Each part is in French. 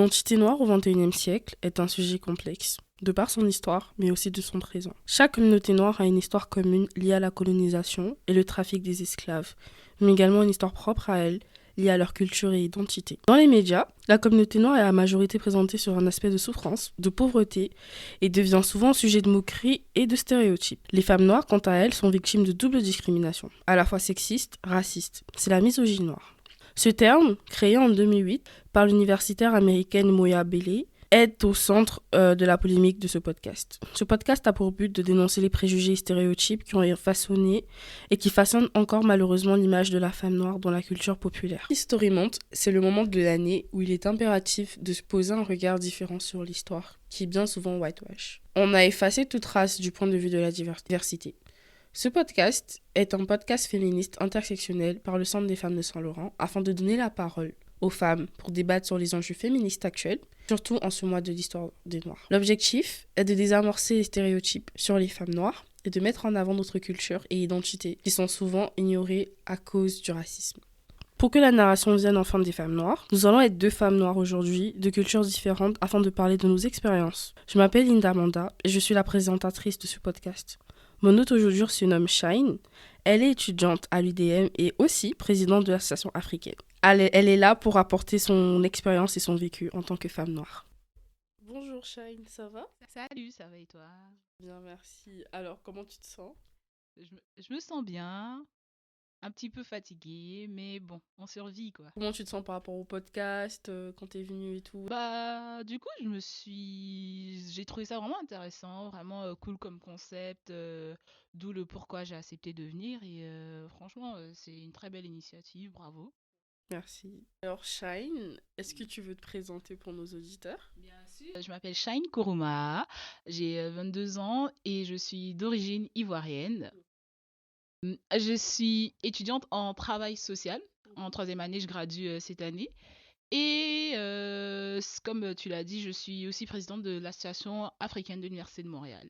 L'identité noire au XXIe siècle est un sujet complexe, de par son histoire, mais aussi de son présent. Chaque communauté noire a une histoire commune liée à la colonisation et le trafic des esclaves, mais également une histoire propre à elle, liée à leur culture et identité. Dans les médias, la communauté noire est à majorité présentée sur un aspect de souffrance, de pauvreté, et devient souvent sujet de moqueries et de stéréotypes. Les femmes noires, quant à elles, sont victimes de double discrimination, à la fois sexiste, raciste. C'est la misogynie noire. Ce terme, créé en 2008 par l'universitaire américaine Moya Beley, est au centre de la polémique de ce podcast. Ce podcast a pour but de dénoncer les préjugés et stéréotypes qui ont façonné et qui façonnent encore malheureusement l'image de la femme noire dans la culture populaire. History Month, c'est le moment de l'année où il est impératif de se poser un regard différent sur l'histoire, qui est bien souvent whitewash. On a effacé toute trace du point de vue de la diversité. Ce podcast est un podcast féministe intersectionnel par le Centre des femmes de Saint-Laurent afin de donner la parole aux femmes pour débattre sur les enjeux féministes actuels, surtout en ce mois de l'histoire des Noirs. L'objectif est de désamorcer les stéréotypes sur les femmes noires et de mettre en avant notre culture et identités qui sont souvent ignorées à cause du racisme. Pour que la narration vienne enfin des femmes noires, nous allons être deux femmes noires aujourd'hui, de cultures différentes, afin de parler de nos expériences. Je m'appelle Linda Amanda et je suis la présentatrice de ce podcast. Mon hôte aujourd'hui se nomme Shine. Elle est étudiante à l'UDM et aussi présidente de l'association africaine. Elle est là pour apporter son expérience et son vécu en tant que femme noire. Bonjour Shine, ça va? Salut, ça va et toi? Bien, merci. Alors, comment tu te sens? Je me sens bien, un petit peu fatiguée, mais bon, on survit quoi. Comment tu te sens par rapport au podcast, quand t'es venue et tout? Bah, du coup, j'ai trouvé ça vraiment intéressant, vraiment cool comme concept, d'où le pourquoi j'ai accepté de venir et franchement, c'est une très belle initiative, bravo. Merci. Alors Shine, est-ce que tu veux te présenter pour nos auditeurs? Bien sûr. Je m'appelle Shine Kourouma, j'ai 22 ans et je suis d'origine ivoirienne. Je suis étudiante en travail social. En troisième année, je gradue cette année. Et comme tu l'as dit, je suis aussi présidente de l'Association africaine de l'Université de Montréal.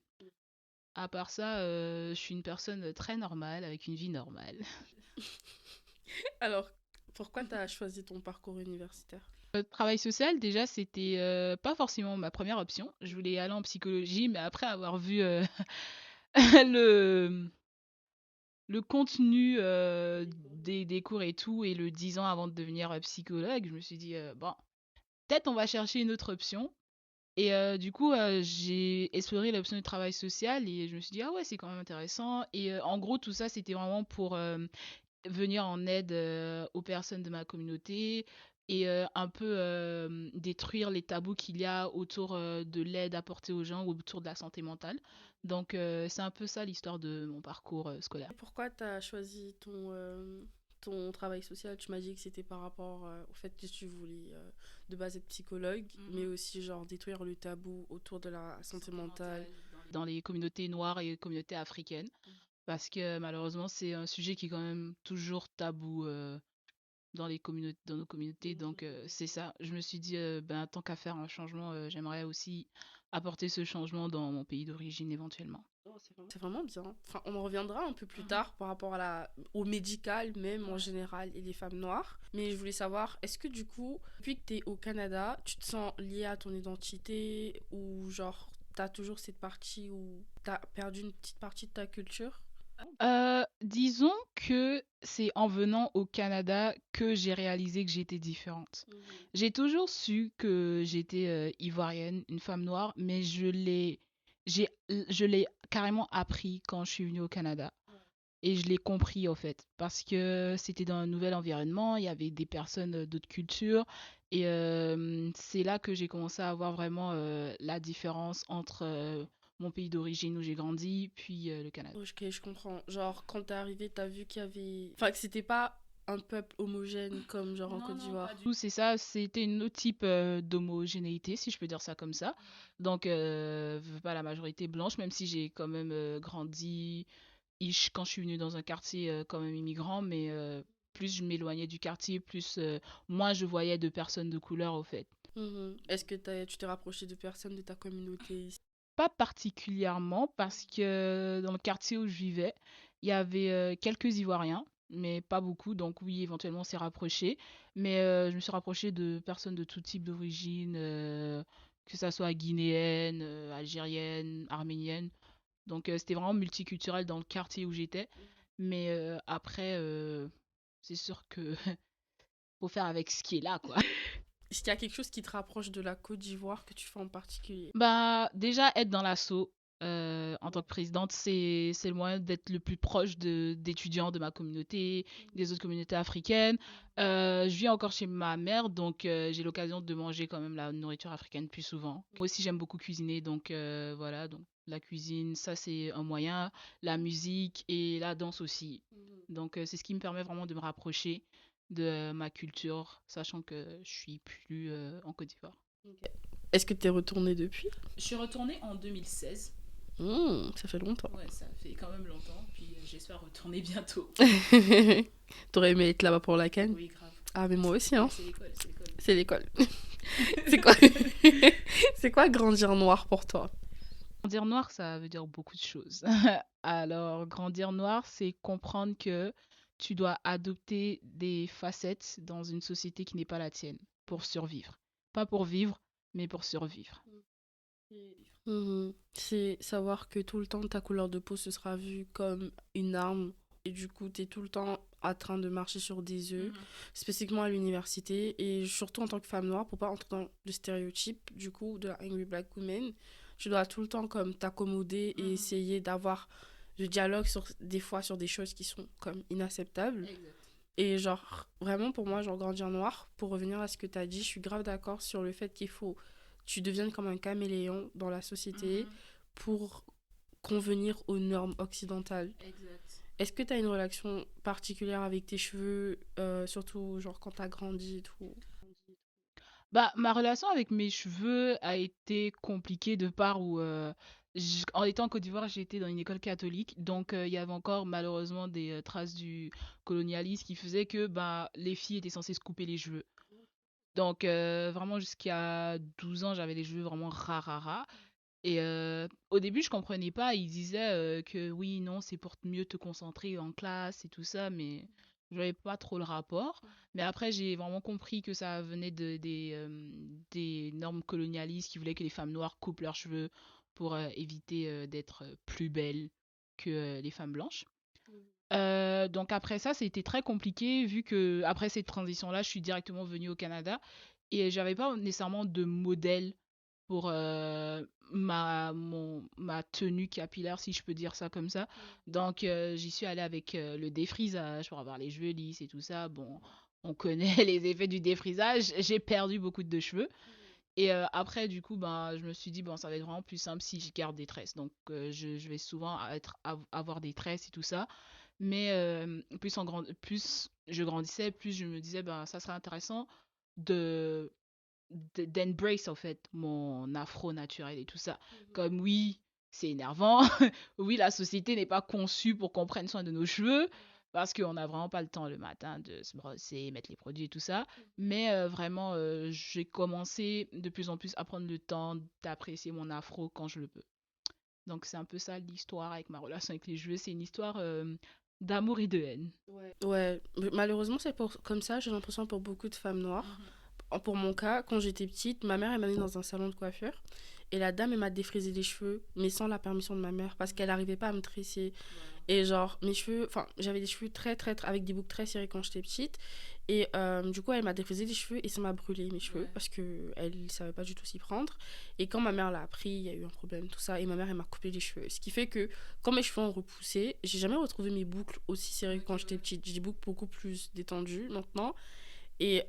À part ça, je suis une personne très normale, avec une vie normale. Alors, pourquoi t'as choisi ton parcours universitaire? Travail social, déjà, c'était pas forcément ma première option. Je voulais aller en psychologie, mais après avoir vu le, le contenu des cours et tout, et le 10 ans avant de devenir psychologue, je me suis dit, bon, peut-être on va chercher une autre option. Et du coup, j'ai exploré l'option du travail social et je me suis dit, ah ouais, c'est quand même intéressant. Et en gros, tout ça, c'était vraiment pour venir en aide aux personnes de ma communauté et un peu détruire les tabous qu'il y a autour de l'aide apportée aux gens ou autour de la santé mentale. Donc, c'est un peu ça l'histoire de mon parcours scolaire. Pourquoi t'as choisi ton travail social? Tu m'as dit que c'était par rapport au fait que tu voulais de base être psychologue, mais aussi genre détruire le tabou autour de la santé mentale. Dans les communautés noires et communautés africaines, parce que malheureusement, c'est un sujet qui est quand même toujours tabou dans nos communautés. Donc, c'est ça. Je me suis dit, ben, tant qu'à faire un changement, j'aimerais aussi apporter ce changement dans mon pays d'origine éventuellement. Oh, c'est vraiment bien. Enfin, on en reviendra un peu plus tard par rapport au médical même en général et les femmes noires. Mais je voulais savoir, est-ce que du coup, depuis que tu es au Canada, tu te sens liée à ton identité ou genre t'as toujours cette partie où t'as perdu une petite partie de ta culture? Disons que c'est en venant au Canada que j'ai réalisé que j'étais différente. J'ai toujours su que j'étais ivoirienne, une femme noire, mais je l'ai carrément appris quand je suis venue au Canada. Et je l'ai compris, au fait, parce que c'était dans un nouvel environnement, il y avait des personnes d'autres cultures, et c'est là que j'ai commencé à voir vraiment la différence entre mon pays d'origine où j'ai grandi, puis le Canada. Ok, je comprends. Genre, quand t'es arrivée, t'as vu qu'il y avait... Enfin, que c'était pas un peuple homogène comme genre en Non, Côte non, pas d'Ivoire. du tout. C'est ça, c'était une autre type d'homogénéité, si je peux dire ça comme ça. Donc, pas la majorité blanche, même si j'ai quand même grandi quand je suis venue dans un quartier quand même immigrant, mais plus je m'éloignais du quartier, plus moins je voyais de personnes de couleur au fait. Mhm. Est-ce que tu t'es rapproché de personnes de ta communauté ici? Pas particulièrement parce que dans le quartier où je vivais, il y avait quelques Ivoiriens, mais pas beaucoup. Donc oui, éventuellement, on s'est rapproché. Mais je me suis rapprochée de personnes de tout type d'origine, que ça soit guinéenne, algérienne, arménienne. Donc c'était vraiment multiculturel dans le quartier où j'étais. Mais après, c'est sûr que faut faire avec ce qui est là, quoi. Est-ce qu'il y a quelque chose qui te rapproche de la Côte d'Ivoire que tu fais en particulier? Bah, déjà, être dans l'assaut en tant que présidente, c'est le moyen d'être le plus proche d'étudiants de ma communauté, des autres communautés africaines. Je vis encore chez ma mère, donc j'ai l'occasion de manger quand même la nourriture africaine plus souvent. Moi aussi, j'aime beaucoup cuisiner, donc voilà. Donc la cuisine, ça c'est un moyen. La musique et la danse aussi. Donc c'est ce qui me permet vraiment de me rapprocher de ma culture, sachant que je suis plus en Côte d'Ivoire. Ok. Est-ce que tu es retournée depuis? Je suis retournée en 2016. Ça fait longtemps. Ouais, ça fait quand même longtemps. Puis j'espère retourner bientôt. T'aurais aimé être là-bas pour la canne? Oui, grave. Ah, mais moi aussi, hein. C'est l'école, c'est l'école. C'est l'école. C'est quoi C'est quoi grandir noir pour toi? Grandir noir, ça veut dire beaucoup de choses. Alors, grandir noir, c'est comprendre que tu dois adopter des facettes dans une société qui n'est pas la tienne pour survivre. Pas pour vivre, mais pour survivre. C'est savoir que tout le temps ta couleur de peau ce sera vu comme une arme et du coup t'es tout le temps en train de marcher sur des œufs, spécifiquement à l'université et surtout en tant que femme noire pour pas entrer dans le stéréotype du coup de la Angry Black Woman, tu dois tout le temps comme t'accommoder et essayer d'avoir le dialogue sur des fois sur des choses qui sont comme inacceptables. Exact. Et genre, vraiment pour moi, genre grandir noir, pour revenir à ce que tu as dit, je suis grave d'accord sur le fait qu'il faut, tu deviennes comme un caméléon dans la société pour convenir aux normes occidentales. Exact. Est-ce que tu as une relation particulière avec tes cheveux, surtout genre quand tu as grandi et tout? Bah, ma relation avec mes cheveux a été compliquée de part où, en étant en Côte d'Ivoire, j'ai été dans une école catholique, donc il y avait encore malheureusement des traces du colonialisme qui faisaient que bah, les filles étaient censées se couper les cheveux. Donc vraiment jusqu'à 12 ans, j'avais les cheveux vraiment ras. Et au début, je comprenais pas. Ils disaient que oui, non, c'est pour mieux te concentrer en classe et tout ça, mais je n'avais pas trop le rapport. Mais après, j'ai vraiment compris que ça venait des normes colonialistes qui voulaient que les femmes noires coupent leurs cheveux pour éviter d'être plus belles que les femmes blanches. Donc après ça, c'était très compliqué vu que après cette transition-là, je suis directement venue au Canada et j'avais pas nécessairement de modèle pour ma tenue capillaire, si je peux dire ça comme ça. Donc, j'y suis allée avec le défrisage pour avoir les cheveux lisses et tout ça. Bon, on connaît les effets du défrisage. J'ai perdu beaucoup de cheveux. Et après, du coup, ben, je me suis dit, bon, ça va être vraiment plus simple si je garde des tresses. Donc, je vais souvent avoir des tresses et tout ça. Mais plus je grandissais, plus je me disais, ben, ça serait intéressant de d'embrace en fait mon afro naturel et tout ça. Comme oui, c'est énervant. Oui, la société n'est pas conçue pour qu'on prenne soin de nos cheveux parce qu'on n'a vraiment pas le temps le matin de se brosser, mettre les produits et tout ça. Mais vraiment, j'ai commencé de plus en plus à prendre le temps d'apprécier mon afro quand je le peux. Donc c'est un peu ça l'histoire avec ma relation avec les cheveux. C'est une histoire d'amour et de haine. Ouais, malheureusement c'est comme ça, j'ai l'impression pour beaucoup de femmes noires. Pour mon cas, quand j'étais petite, ma mère elle m'a mis dans un salon de coiffure et la dame elle m'a défrisé les cheveux, mais sans la permission de ma mère parce qu'elle n'arrivait pas à me tresser. Et genre mes cheveux, enfin j'avais des cheveux très avec des boucles très serrées quand j'étais petite et du coup elle m'a défrisé les cheveux et ça m'a brûlé mes cheveux parce que elle savait pas du tout s'y prendre. Et quand ma mère l'a appris, il y a eu un problème tout ça et ma mère elle m'a coupé les cheveux. Ce qui fait que quand mes cheveux ont repoussé, j'ai jamais retrouvé mes boucles aussi serrées que quand j'étais petite. J'ai des boucles beaucoup plus détendues maintenant. Et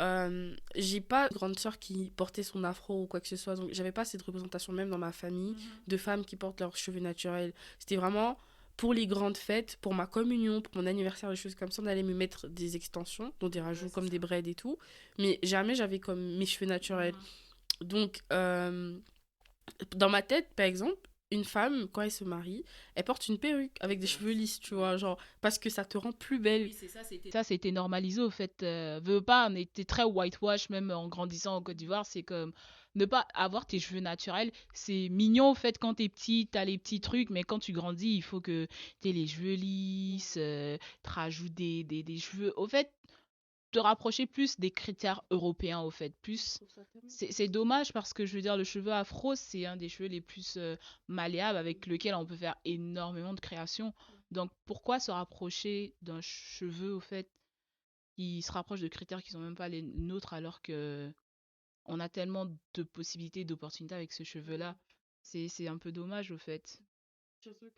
j'ai pas de grande sœur qui portait son afro ou quoi que ce soit, donc j'avais pas cette représentation même dans ma famille de femmes qui portent leurs cheveux naturels. C'était vraiment pour les grandes fêtes, pour ma communion, pour mon anniversaire, des choses comme ça, on allait me mettre des extensions, dont des rajouts comme des braids et tout, mais jamais j'avais comme mes cheveux naturels. Donc dans ma tête, par exemple, une femme, quand elle se marie, elle porte une perruque avec des cheveux lisses, tu vois, genre, parce que ça te rend plus belle. Oui, c'est ça, c'était normalisé au fait. Veux pas, on était très whitewash même en grandissant en Côte d'Ivoire. C'est comme ne pas avoir tes cheveux naturels. C'est mignon, au fait, quand t'es petit, t'as les petits trucs, mais quand tu grandis, il faut que t'aies les cheveux lisses, te rajoutes des cheveux. Au fait, te rapprocher plus des critères européens, au fait. Plus, c'est dommage parce que, je veux dire, le cheveu afro, c'est un des cheveux les plus malléables avec lequel on peut faire énormément de créations. Donc, pourquoi se rapprocher d'un cheveu, au fait, qui se rapproche de critères qui sont même pas les nôtres alors que on a tellement de possibilités, d'opportunités avec ce cheveu-là. C'est un peu dommage au fait.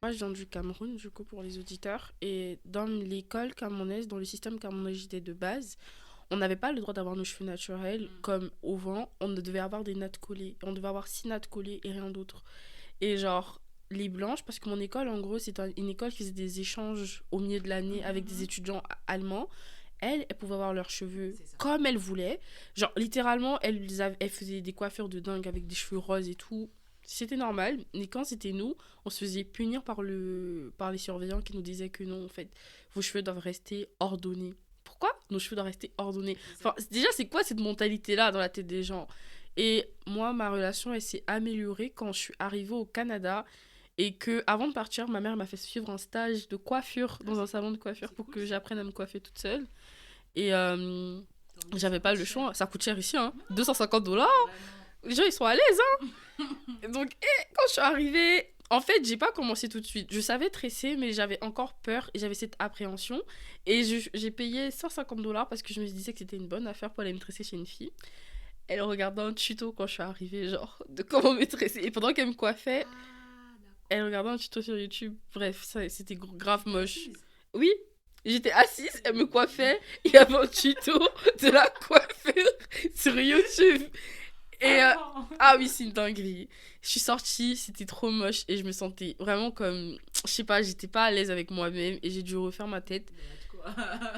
Moi, je viens du Cameroun, du coup, pour les auditeurs. Et dans l'école camerounaise, dans le système camerounais j'étais de base, on n'avait pas le droit d'avoir nos cheveux naturels. Comme au vent, on devait avoir des nattes collées. On devait avoir 6 nattes collées et rien d'autre. Et genre, les blanches, parce que mon école, en gros, une école qui faisait des échanges au milieu de l'année avec des étudiants allemands. Elles pouvaient avoir leurs cheveux comme elles voulaient. Genre, littéralement, elles faisaient des coiffures de dingue avec des cheveux roses et tout. C'était normal. Mais quand c'était nous, on se faisait punir par les surveillants qui nous disaient que non, en fait, vos cheveux doivent rester ordonnés. Pourquoi nos cheveux doivent rester ordonnés? Enfin, déjà, c'est quoi cette mentalité-là dans la tête des gens? Et moi, ma relation, elle s'est améliorée quand je suis arrivée au Canada et que avant de partir, ma mère m'a fait suivre un stage de coiffure dans un salon de coiffure pour que j'apprenne à me coiffer toute seule. Et j'avais pas le choix. Ça coûte cher ici, hein. 250 $. Les gens, ils sont à l'aise, hein. Donc, quand je suis arrivée, en fait, j'ai pas commencé tout de suite. Je savais tresser, mais j'avais encore peur et j'avais cette appréhension. Et j'ai payé 150 $ parce que je me disais que c'était une bonne affaire pour aller me tresser chez une fille. Elle regardait un tuto quand je suis arrivée, genre, de comment me tresser. Et pendant qu'elle me coiffait, elle regardait un tuto sur YouTube. Bref, c'était grave moche. Oui, j'étais assise, elle me coiffait. Il y avait un tuto de la coiffure sur YouTube. Et ah oui, c'est une dinguerie. Je suis sortie, c'était trop moche et je me sentais vraiment comme, je sais pas, j'étais pas à l'aise avec moi-même et j'ai dû refaire ma tête.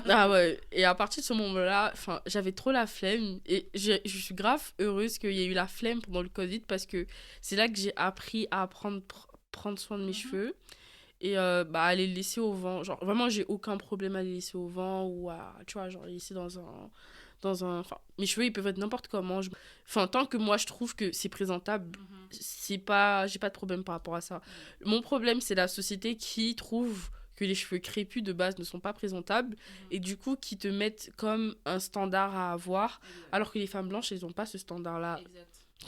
Ah ouais, et à partir de ce moment-là, enfin, j'avais trop la flemme et je suis grave heureuse qu'il y ait eu la flemme pendant le Covid parce que c'est là que j'ai appris à prendre soin de mes cheveux et bah, à les laisser au vent. Genre, vraiment, j'ai aucun problème à les laisser au vent ou à, tu vois, genre, les laisser enfin, mes cheveux, ils peuvent être n'importe comment. Enfin, tant que moi, je trouve que c'est présentable, j'ai pas de problème par rapport à ça. Mon problème, c'est la société qui trouve que les cheveux crépus de base ne sont pas présentables et du coup qui te mettent comme un standard à avoir alors que les femmes blanches elles n'ont pas ce standard là.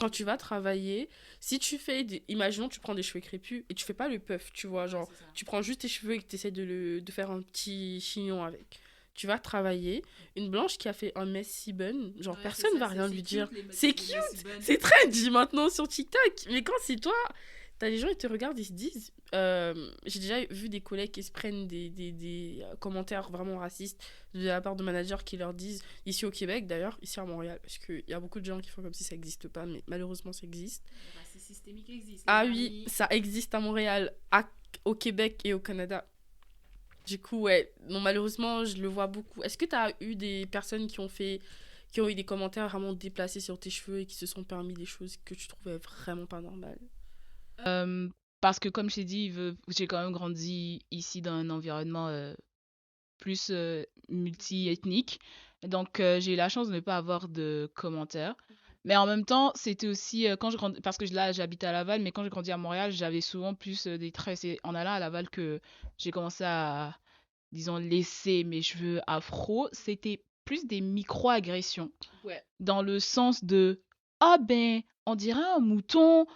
Quand tu vas travailler, si tu fais imaginons tu prends des cheveux crépus et tu fais pas le puff, tu vois, genre tu prends juste tes cheveux et que tu essaies de faire un petit chignon avec. Tu vas travailler, une blanche qui a fait un messy bun, genre personne va rien lui dire. C'est cute, c'est trendy maintenant sur TikTok, mais quand c'est toi, t'as les gens, ils te regardent, ils se disent. J'ai déjà vu des collègues qui se prennent des commentaires vraiment racistes de la part de managers qui leur disent, ici au Québec d'ailleurs, ici à Montréal, parce qu'il y a beaucoup de gens qui font comme si ça n'existe pas, mais malheureusement ça existe. Le racisme systémique existe. Ah oui, ça existe à Montréal, au Québec et au Canada. Du coup, ouais, non, malheureusement, je le vois beaucoup. Est-ce que tu as eu des personnes qui ont eu des commentaires vraiment déplacés sur tes cheveux et qui se sont permis des choses que tu trouvais vraiment pas normales? Euh, Parce que comme je t'ai dit, j'ai quand même grandi ici dans un environnement plus multi-ethnique. Donc j'ai eu la chance de ne pas avoir de commentaires. Mais en même temps, c'était aussi quand je grandis, parce que là j'habite à Laval, mais quand j'ai grandi à Montréal, j'avais souvent plus des traits. C'est en allant à Laval que j'ai commencé à, disons, laisser mes cheveux afro. C'était plus des micro-agressions. Ouais. Dans le sens de ah ben, on dirait un mouton.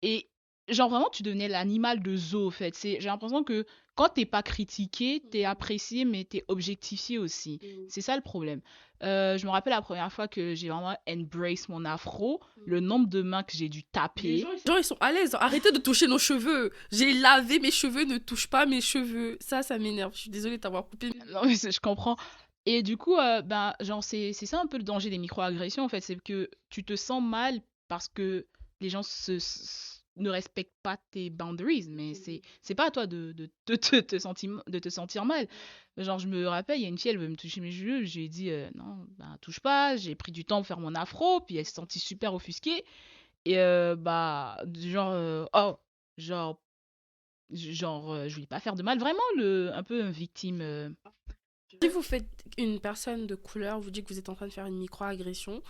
Et genre vraiment, tu devenais l'animal de zoo, en fait. J'ai l'impression que quand t'es pas critiqué, t'es apprécié, mais t'es objectifié aussi. C'est ça le problème. Je me rappelle la première fois que j'ai vraiment embrace mon afro, le nombre de mains que j'ai dû Les taper. gens, ils sont à l'aise. Arrêtez de toucher nos cheveux. J'ai lavé mes cheveux, ne touche pas mes cheveux. Ça m'énerve. Je suis désolée de t'avoir coupé. Non, mais je comprends. Et du coup, ben, genre, c'est ça un peu le danger des micro-agressions, en fait. C'est que tu te sens mal parce que les gens ne respectent pas tes boundaries. Mais c'est pas à toi de te sentir mal. Genre, je me rappelle, il y a une fille, elle veut me toucher mes cheveux. J'ai dit, non, ben, touche pas. J'ai pris du temps pour faire mon afro. Puis elle s'est sentie super offusquée. Et bah, genre, oh, genre, je voulais pas faire de mal. Vraiment, un peu une victime. Si vous faites une personne de couleur, vous dites que vous êtes en train de faire une micro-agression,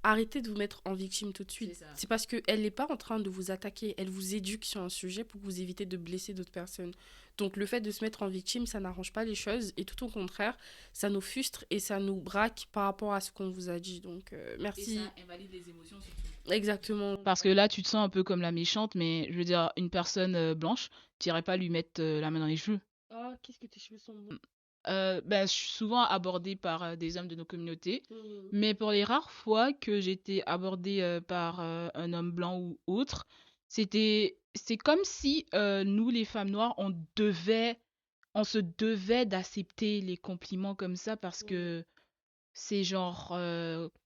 arrêtez de vous mettre en victime tout de C'est suite. ça. C'est parce qu'elle n'est pas en train de vous attaquer, elle vous éduque sur un sujet pour que vous évitez de blesser d'autres personnes. Donc le fait de se mettre en victime, ça n'arrange pas les choses et tout au contraire, ça nous frustre et ça nous braque par rapport à ce qu'on vous a dit. Donc Et ça merci. invalide les émotions surtout. Exactement. Parce que là, tu te sens un peu comme la méchante, mais je veux dire, une personne blanche, tu irais pas lui mettre la main dans les cheveux. Ah, qu'est-ce que tes cheveux sont beaux. Ben, je suis souvent abordée par des hommes de nos communautés, Mhm. mais pour les rares fois que j'étais abordée par un homme blanc ou autre, c'est comme si nous, les femmes noires, on se devait d'accepter les compliments comme ça parce que c'est genre,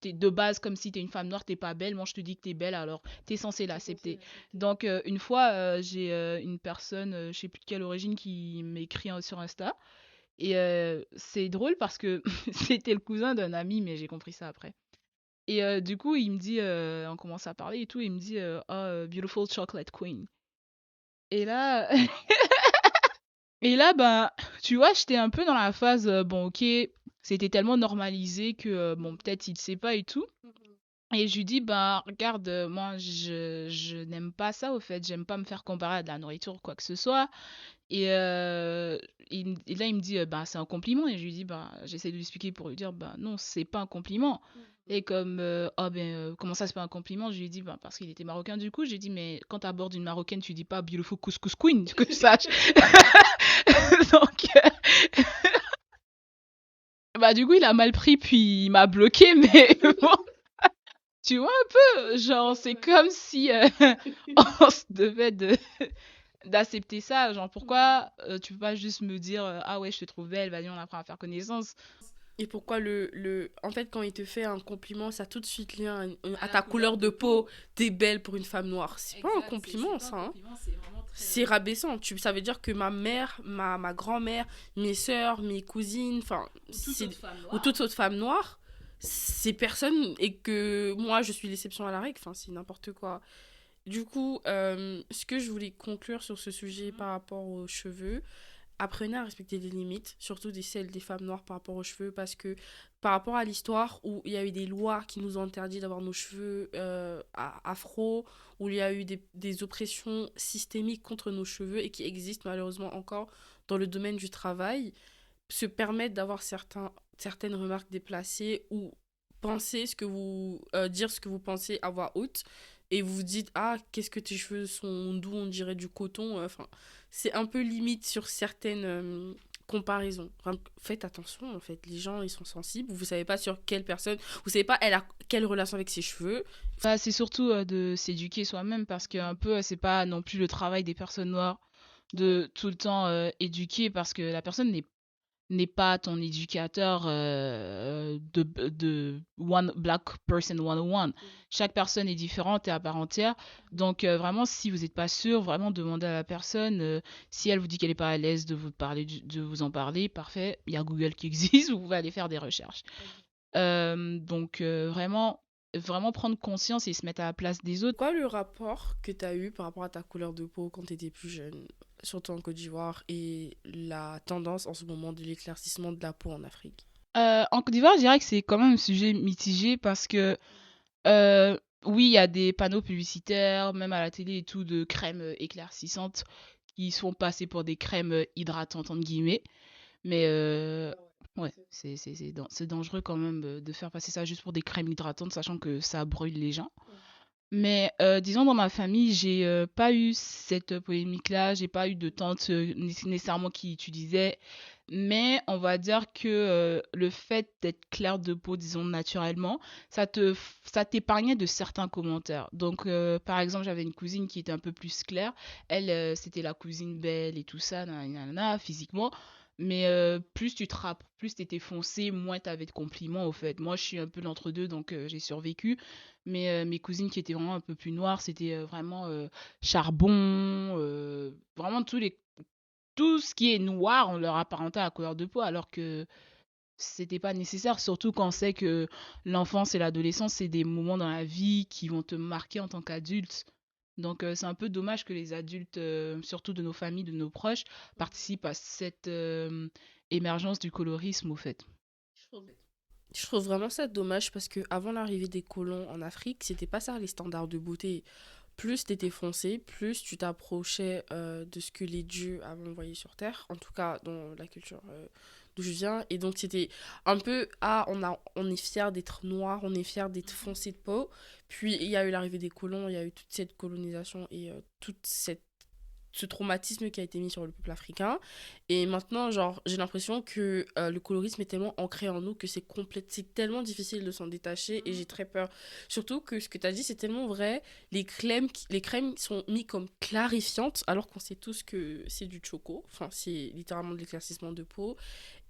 t'es de base comme si t'es une femme noire, t'es pas belle, moi je te dis que t'es belle, alors t'es censé l'accepter. Donc une fois, j'ai une personne, je sais plus de quelle origine, qui m'écrit sur Insta. Et c'est drôle parce que c'était le cousin d'un ami, mais j'ai compris ça après. Et du coup, il me dit, on commence à parler et tout, il me dit, oh, beautiful chocolate queen. Et là, et là, ben, tu vois, j'étais un peu dans la phase, bon, ok, c'était tellement normalisé que, bon, peut-être il sait pas et tout. Et je lui dis, bah, regarde, moi, je n'aime pas ça, au fait. J'aime pas me faire comparer à de la nourriture ou quoi que ce soit. Et, et là, il me dit, bah, c'est un compliment. Et je lui dis, bah, j'essaie de lui expliquer pour lui dire, bah, non, c'est pas un compliment. Et comme, oh, ben, comment ça, c'est pas un compliment? Je lui ai dit, bah, parce qu'il était marocain, du coup. J'ai dit, mais quand t'abordes une marocaine, tu dis pas beautiful couscous queen, que je sache. Donc, bah, du coup, il a mal pris, puis il m'a bloqué, mais bon. Tu vois un peu, genre, c'est comme si on se devait d'accepter ça. Genre, pourquoi tu peux pas juste me dire ah ouais, je te trouve belle, vas-y, on apprend à faire connaissance. Et pourquoi En fait, quand il te fait un compliment, ça a tout de suite lien à À la ta couleur couleur de de peau. peau. T'es belle pour une femme noire. C'est pas un Exact, c'est compliment, pas un ça, hein. compliment, c'est vraiment très C'est rabaissant. rabaissant. Ça veut dire que ma mère, ma grand-mère, mes sœurs, mes cousines, enfin, Ou toute autre femme ou noire. toute autre femme noire, c'est personne et que moi, je suis l'exception à la règle. Enfin, c'est n'importe quoi. Du coup, ce que je voulais conclure sur ce sujet Mhm. par rapport aux cheveux, apprenez à respecter les limites, surtout celles des femmes noires par rapport aux cheveux, parce que par rapport à l'histoire où il y a eu des lois qui nous ont interdit d'avoir nos cheveux afro, où il y a eu des oppressions systémiques contre nos cheveux et qui existent malheureusement encore dans le domaine du travail, se permettre d'avoir certaines remarques déplacées ou dire ce que vous pensez à voix haute et vous vous dites ah qu'est-ce que tes cheveux sont doux, on dirait du coton, enfin c'est un peu limite sur certaines comparaisons. Enfin, faites attention en fait, les gens ils sont sensibles, vous savez pas sur quelle personne, vous savez pas elle a quelle relation avec ses cheveux. Bah, c'est surtout de s'éduquer soi-même parce que un peu c'est pas non plus le travail des personnes noires de tout le temps éduquer parce que la personne n'est pas ton éducateur de one black person 101. Chaque personne est différente et à part entière. Donc vraiment, si vous n'êtes pas sûr, vraiment demandez à la personne. Si elle vous dit qu'elle n'est pas à l'aise de vous parler, de vous en parler, parfait. Il y a Google qui existe, vous pouvez aller faire des recherches. Donc vraiment prendre conscience et se mettre à la place des autres. Quoi le rapport que tu as eu par rapport à ta couleur de peau quand tu étais plus jeune, surtout en Côte d'Ivoire, et la tendance en ce moment de l'éclaircissement de la peau en Afrique? En Côte d'Ivoire, je dirais que c'est quand même un sujet mitigé parce que oui, il y a des panneaux publicitaires, même à la télé et tout, de crèmes éclaircissantes qui sont passées pour des crèmes hydratantes, entre guillemets. Mais ouais, c'est dangereux quand même de faire passer ça juste pour des crèmes hydratantes, sachant que ça brûle les gens. Mais disons, dans ma famille, j'ai pas eu cette polémique-là, j'ai pas eu de tante nécessairement qui utilisait. Mais on va dire que le fait d'être clair de peau, disons naturellement, ça t'épargnait de certains commentaires. Donc, par exemple, j'avais une cousine qui était un peu plus claire. Elle, c'était la cousine belle et tout ça, nanana, physiquement. Mais plus tu te plus t'étais foncé, moins t'avais de compliments, au fait. Moi, je suis un peu l'entre-deux, donc j'ai survécu. Mais mes cousines qui étaient vraiment un peu plus noires, c'était vraiment charbon, vraiment tout ce qui est noir, on leur apparentait à la couleur de peau, alors que c'était pas nécessaire, surtout quand on sait que l'enfance et l'adolescence, c'est des moments dans la vie qui vont te marquer en tant qu'adulte. Donc c'est un peu dommage que les adultes, surtout de nos familles, de nos proches, participent à cette émergence du colorisme, au fait. Je trouve vraiment ça dommage parce que avant l'arrivée des colons en Afrique, c'était pas ça les standards de beauté. Plus t'étais foncé, plus tu t'approchais de ce que les dieux avaient envoyé sur Terre, en tout cas dans la culture d'où je viens. Et donc c'était un peu, ah, on est fier d'être noir, on est fier d'être foncé de peau. Puis il y a eu l'arrivée des colons, il y a eu toute cette colonisation et toute cette ce traumatisme qui a été mis sur le peuple africain. Et maintenant, genre, j'ai l'impression que le colorisme est tellement ancré en nous que c'est tellement difficile de s'en détacher et j'ai très peur. Surtout que ce que tu as dit, c'est tellement vrai. Les crèmes sont mis comme clarifiantes alors qu'on sait tous que c'est du choco. Enfin, c'est littéralement de l'éclaircissement de peau.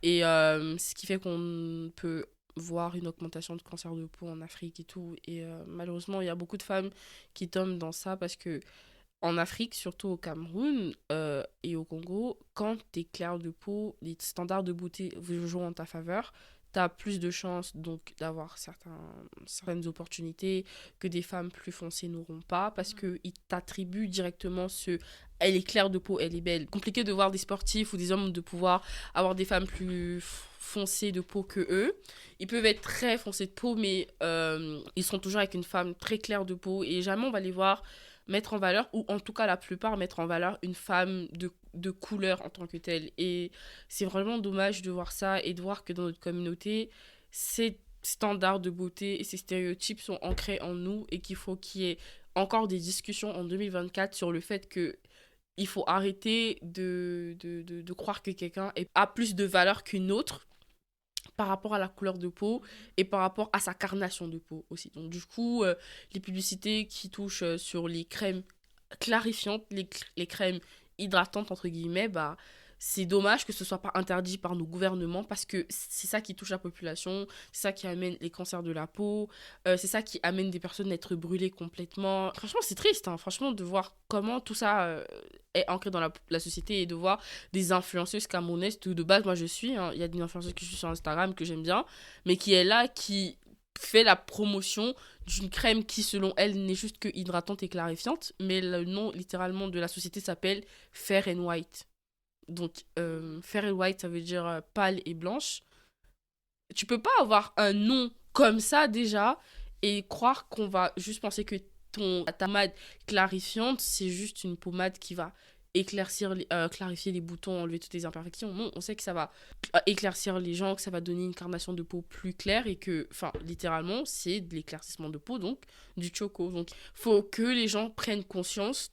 Et ce qui fait qu'on peut voir une augmentation de cancer de peau en Afrique et tout. Et malheureusement, il y a beaucoup de femmes qui tombent dans ça parce que en Afrique, surtout au Cameroun et au Congo, quand t'es clair de peau, les standards de beauté jouent en ta faveur. T'as plus de chances donc d'avoir certaines opportunités que des femmes plus foncées n'auront pas parce qu'ils t'attribuent directement ce elle est claire de peau, elle est belle. Compliqué de voir des sportifs ou des hommes de pouvoir avoir des femmes plus foncées de peau que eux. Ils peuvent être très foncés de peau, mais ils seront toujours avec une femme très claire de peau et jamais on va les voir mettre en valeur, ou en tout cas la plupart mettre en valeur une femme de couleur en tant que telle. Et c'est vraiment dommage de voir ça et de voir que dans notre communauté, ces standards de beauté et ces stéréotypes sont ancrés en nous et qu'il faut qu'il y ait encore des discussions en 2024 sur le fait que il faut arrêter de croire que quelqu'un a plus de valeur qu'une autre par rapport à la couleur de peau et par rapport à sa carnation de peau aussi. Donc du coup, les publicités qui touchent sur les crèmes clarifiantes, les crèmes hydratantes entre guillemets, bah c'est dommage que ce soit pas interdit par nos gouvernements parce que c'est ça qui touche la population, c'est ça qui amène les cancers de la peau, c'est ça qui amène des personnes à être brûlées complètement. Franchement, c'est triste, hein, franchement, de voir comment tout ça est ancré dans la société et de voir des influenceuses camerounaises, tout de base, moi je suis, hein, il y a des influenceuses que je suis sur Instagram que j'aime bien, mais qui est là, qui fait la promotion d'une crème qui, selon elle, n'est juste que hydratante et clarifiante, mais le nom littéralement de la société s'appelle Fair and White. Donc, Fair and White, ça veut dire pâle et blanche. Tu peux pas avoir un nom comme ça déjà et croire qu'on va juste penser que ta pommade clarifiante, c'est juste une pommade qui va clarifier les boutons, enlever toutes les imperfections. Non, on sait que ça va éclaircir les gens, que ça va donner une carnation de peau plus claire et que, enfin, littéralement, c'est de l'éclaircissement de peau, donc du choco. Donc, faut que les gens prennent conscience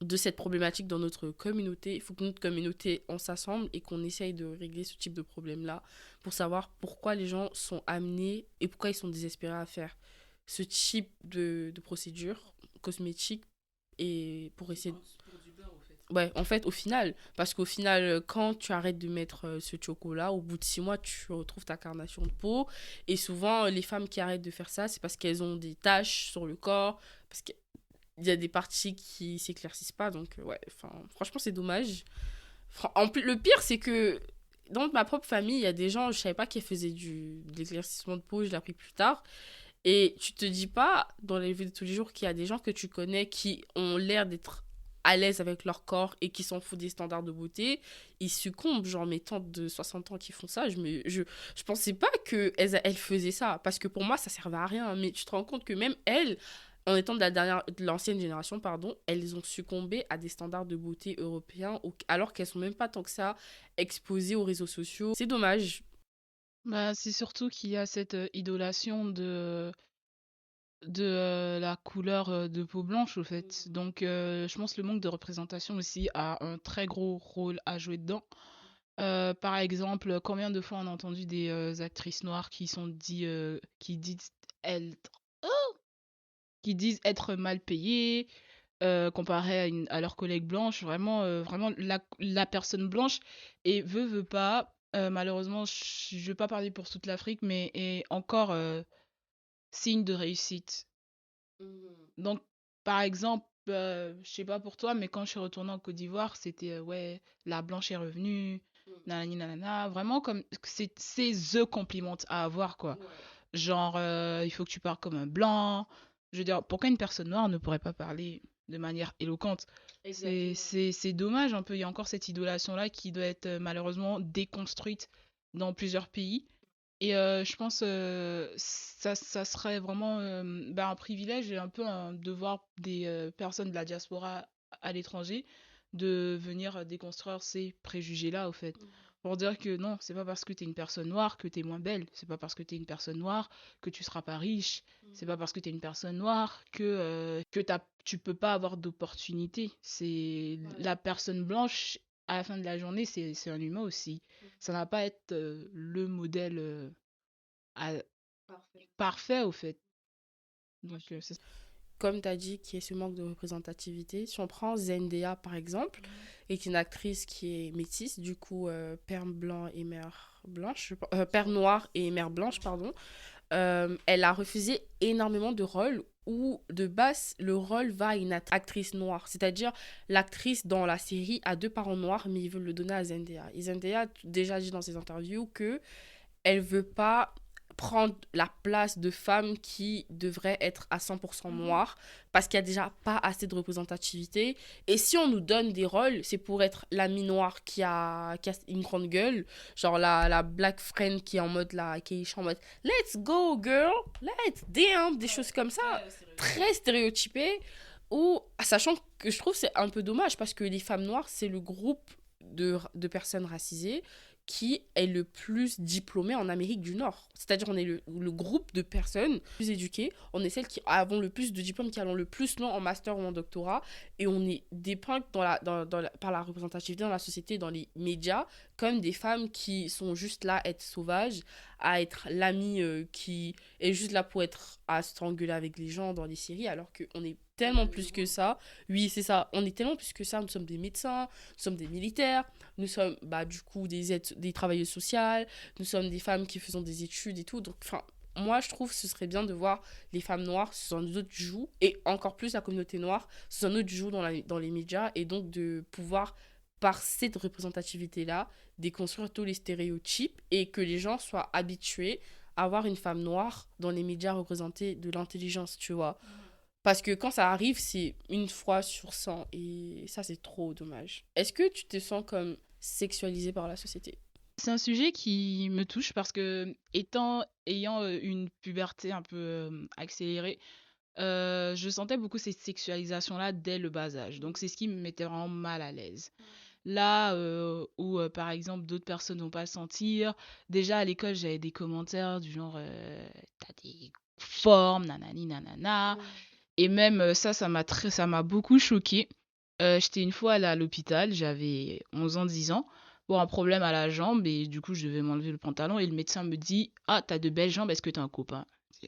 de cette problématique dans notre communauté. Il faut que notre communauté, on s'assemble et qu'on essaye de régler ce type de problème-là pour savoir pourquoi les gens sont amenés et pourquoi ils sont désespérés à faire ce type de procédure cosmétique et pour essayer de... Ouais, en fait, au final, parce qu'au final, quand tu arrêtes de mettre ce chocolat, au bout de 6 mois, tu retrouves ta carnation de peau. Et souvent, les femmes qui arrêtent de faire ça, c'est parce qu'elles ont des taches sur le corps, parce qu'il y a des parties qui s'éclaircissent pas. Donc, ouais, enfin, franchement, c'est dommage. En plus, le pire, c'est que dans ma propre famille, il y a des gens, je savais pas qu'ils faisaient de l'éclaircissement de peau, je l'ai appris plus tard. Et tu te dis pas, dans les vies de tous les jours, qu'il y a des gens que tu connais qui ont l'air d'être à l'aise avec leur corps et qui s'en foutent des standards de beauté, ils succombent. Genre mes tantes de 60 ans qui font ça, je pensais pas qu'elles faisaient ça. Parce que pour moi, ça servait à rien. Mais tu te rends compte que même elles, en étant de l'ancienne génération, pardon, elles ont succombé à des standards de beauté européens alors qu'elles sont même pas tant que ça exposées aux réseaux sociaux. C'est dommage. Bah, c'est surtout qu'il y a cette idolation de la couleur de peau blanche, au fait. Donc, je pense que le manque de représentation aussi a un très gros rôle à jouer dedans. Par exemple, combien de fois on a entendu des actrices noires qui disent elles- qui disent être mal payées, comparé à leurs collègues blanches, vraiment, vraiment la personne blanche, et veut pas, malheureusement, je veux pas parler pour toute l'Afrique, mais est encore signe de réussite. Donc, par exemple, je sais pas pour toi, mais quand je suis retournée en Côte d'Ivoire, c'était ouais, la blanche est revenue, nanani nanana, vraiment comme c'est the compliment à avoir, quoi. Genre, il faut que tu parles comme un blanc. Je veux dire, pourquoi une personne noire ne pourrait pas parler de manière éloquente? C'est dommage un peu. Il y a encore cette idolation-là qui doit être malheureusement déconstruite dans plusieurs pays. Et je pense ça serait vraiment un privilège et un peu un devoir des personnes de la diaspora à l'étranger de venir déconstruire ces préjugés-là, au fait. Pour dire que non, c'est pas parce que t'es une personne noire que t'es moins belle. C'est pas parce que t'es une personne noire que tu seras pas riche. C'est pas parce que t'es une personne noire que tu peux pas avoir d'opportunités. C'est la personne blanche, à la fin de la journée, c'est un humain aussi. Ça n'a pas à être le modèle à- parfait, au fait. Donc, c'est Comme tu as dit, qui est ce manque de représentativité. Si on prend Zendaya, par exemple, et qui est une actrice qui est métisse, du coup, père blanc et mère blanche, père noir et mère blanche, pardon, elle a refusé énormément de rôles où, de base, le rôle va à une actrice noire. C'est-à-dire, l'actrice dans la série a deux parents noirs, mais ils veulent le donner à Zendaya. Et Zendaya a déjà dit dans ses interviews que elle veut pas prendre la place de femmes qui devraient être à 100% noires parce qu'il y a déjà pas assez de représentativité. Et si on nous donne des rôles, c'est pour être l'amie noire qui a une grande gueule, genre la black friend qui est en mode là, qui est en mode let's go girl, let's damn, des choses comme ça, très stéréotypées. Ou, sachant que je trouve c'est un peu dommage parce que les femmes noires, c'est le groupe de personnes racisées qui est le plus diplômé en Amérique du Nord. C'est-à-dire on est le groupe de personnes plus éduquées, on est celles qui avons le plus de diplômes, qui allons le plus loin en master ou en doctorat, et on est dépeintes par la représentativité dans la société, dans les médias, comme des femmes qui sont juste là à être sauvages, à être l'amie qui est juste là pour être à s'engueuler avec les gens dans les séries, alors qu'on est tellement plus que ça. Oui, c'est ça, on est tellement plus que ça. Nous sommes des médecins, nous sommes des militaires, nous sommes du coup des travailleuses sociales, nous sommes des femmes qui faisons des études et tout. Donc, enfin, moi je trouve que ce serait bien de voir les femmes noires sous un autre joug, et encore plus la communauté noire sous un autre joug dans les médias, et donc de pouvoir, par cette représentativité-là, déconstruire tous les stéréotypes et que les gens soient habitués à voir une femme noire dans les médias représenter de l'intelligence, tu vois. Parce que quand ça arrive, c'est une fois sur 100 et ça, c'est trop dommage. Est-ce que tu te sens comme sexualisée par la société? c'est un sujet qui me touche parce que ayant une puberté un peu accélérée, je sentais beaucoup cette sexualisation-là dès le bas âge. Donc c'est ce qui me mettait vraiment mal à l'aise. Là où, par exemple, d'autres personnes vont pas le sentir, déjà à l'école, j'avais des commentaires du genre t'as des formes, nanani, nanana. Et même ça m'a beaucoup choquée. J'étais une fois allée à l'hôpital, j'avais 11 ans, 10 ans, pour un problème à la jambe et du coup je devais m'enlever le pantalon et le médecin me dit ah, t'as de belles jambes, est-ce que t'as un copain? Je dis,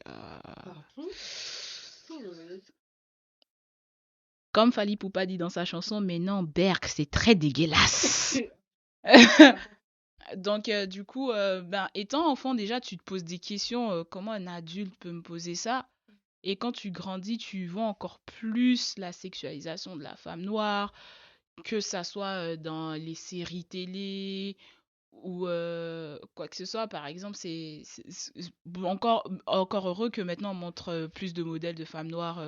comme Fally Ipupa dit dans sa chanson, mais non, Berk, c'est très dégueulasse. Donc, du coup, étant enfant, déjà, tu te poses des questions. Comment un adulte peut me poser ça? Et quand tu grandis, tu vois encore plus la sexualisation de la femme noire, que ça soit dans les séries télé ou quoi que ce soit. Par exemple, encore heureux que maintenant on montre plus de modèles de femmes noires,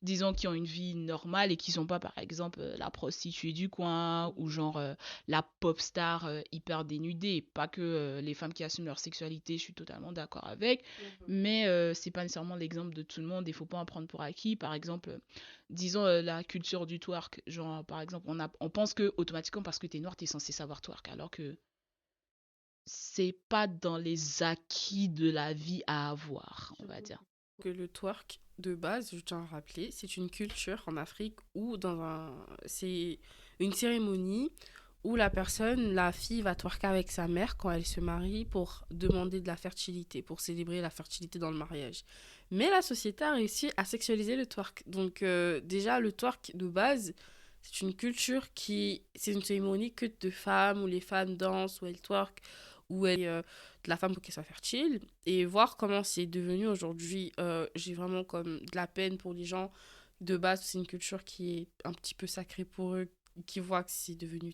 disons, qui ont une vie normale et qui sont pas, par exemple, la prostituée du coin ou genre la pop star hyper dénudée. Pas que les femmes qui assument leur sexualité, je suis totalement d'accord avec, mais c'est pas nécessairement l'exemple de tout le monde. Il faut pas en prendre pour acquis. Par exemple, disons la culture du twerk. Genre, par exemple, on pense que automatiquement parce que t'es noir, t'es censé savoir twerk, alors que c'est pas dans les acquis de la vie à avoir, on va dire. Que le twerk, de base, je tiens à rappeler, c'est une culture en Afrique où c'est une cérémonie où la fille va twerker avec sa mère quand elle se marie pour demander de la fertilité, pour célébrer la fertilité dans le mariage. Mais la société a réussi à sexualiser le twerk. Donc déjà, le twerk de base, c'est une cérémonie que de femmes, où les femmes dansent, où elles twerk, où elles de la femme pour qu'elle soit fertile. Et voir comment c'est devenu aujourd'hui, j'ai vraiment comme de la peine pour les gens. De base, c'est une culture qui est un petit peu sacrée pour eux, qui voient que c'est devenu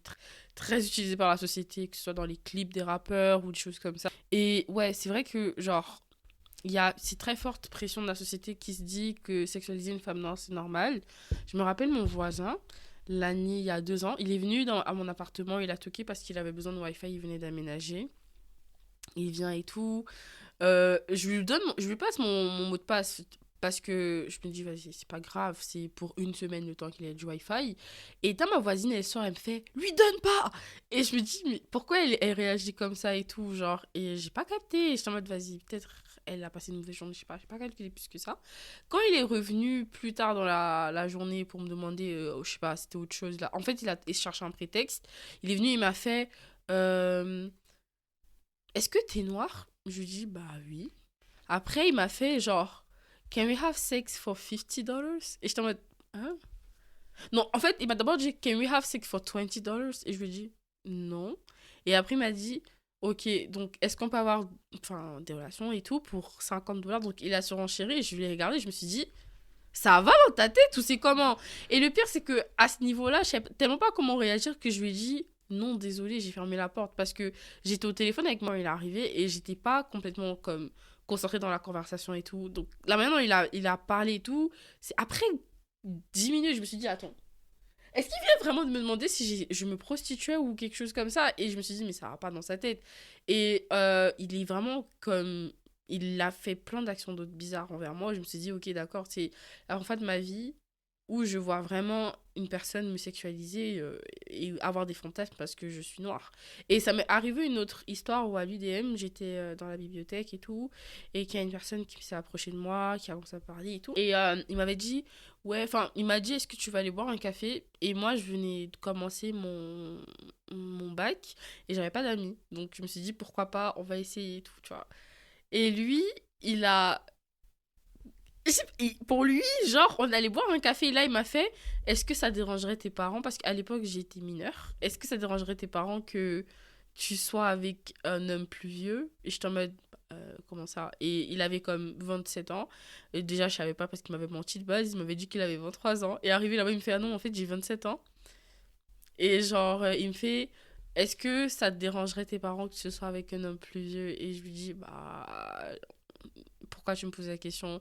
très utilisé par la société, que ce soit dans les clips des rappeurs ou des choses comme ça. Et ouais, c'est vrai que, genre, il y a cette très forte pression de la société qui se dit que sexualiser une femme noire, c'est normal. Je me rappelle mon voisin, l'année, il y a 2 ans, il est venu à mon appartement, il a toqué parce qu'il avait besoin de Wi-Fi, il venait d'aménager. Il vient et tout. Je lui passe mon mot de passe parce que je me dis, vas-y, c'est pas grave, c'est pour une semaine le temps qu'il ait du Wi-Fi. Et t'as ma voisine, elle sort, elle me fait, lui donne pas! Et je me dis, mais pourquoi elle réagit comme ça et tout, genre, et j'ai pas capté. J'étais en mode, vas-y, peut-être elle a passé une mauvaise journée, je sais pas, j'ai pas calculé plus que ça. Quand il est revenu plus tard dans la journée pour me demander, je sais pas, c'était autre chose là. En fait, il cherchait un prétexte. Il est venu, il m'a fait, euh, est-ce que t'es noir? Je lui dis, bah oui. Après, il m'a fait genre, Can we have sex for $50? Et j'étais en mode, hein? Non, en fait, il m'a d'abord dit, Can we have sex for $20? Et je lui ai dit, non. Et après, il m'a dit, ok, donc est-ce qu'on peut avoir enfin, des relations et tout pour $50? Donc il a surenchéri et je lui ai regardé, je me suis dit, ça va dans ta tête ou c'est comment? Et le pire, c'est que à ce niveau-là, je sais tellement pas comment réagir que je lui ai dit, non, désolé, j'ai fermé la porte parce que j'étais au téléphone avec moi, il est arrivé et j'étais pas complètement comme concentrée dans la conversation et tout. Donc là maintenant, il a parlé et tout. C'est après 10 minutes, je me suis dit, attends, est-ce qu'il vient vraiment de me demander si je me prostituais ou quelque chose comme ça? Et je me suis dit, mais ça va pas dans sa tête. Et il est vraiment comme. Il a fait plein d'actions d'autres bizarres envers moi. Je me suis dit, ok, d'accord, c'est en fait ma vie où je vois vraiment une personne me sexualiser et avoir des fantasmes parce que je suis noire. Et ça m'est arrivé une autre histoire où à l'UDM, j'étais dans la bibliothèque et tout, et qu'il y a une personne qui s'est approchée de moi, qui a commencé à parler et tout. Et il m'avait dit, ouais, enfin, il m'a dit, est-ce que tu vas aller boire un café? Et moi, je venais de commencer mon bac et j'avais pas d'amis. Donc je me suis dit, pourquoi pas, on va essayer et tout, tu vois. Et lui, il a pour lui, genre, on allait boire un café et là, il m'a fait, est-ce que ça dérangerait tes parents? Parce qu'à l'époque, j'étais mineure. Est-ce que ça dérangerait tes parents que tu sois avec un homme plus vieux? Et je t'en mode, comment ça? Et il avait comme 27 ans. Et déjà, je savais pas parce qu'il m'avait menti de base. Il m'avait dit qu'il avait 23 ans. Et arrivé là-bas, il me fait, ah non, en fait, j'ai 27 ans. Et genre, il me fait, est-ce que ça te dérangerait tes parents que tu sois avec un homme plus vieux? Et je lui dis, bah, pourquoi tu me poses la question?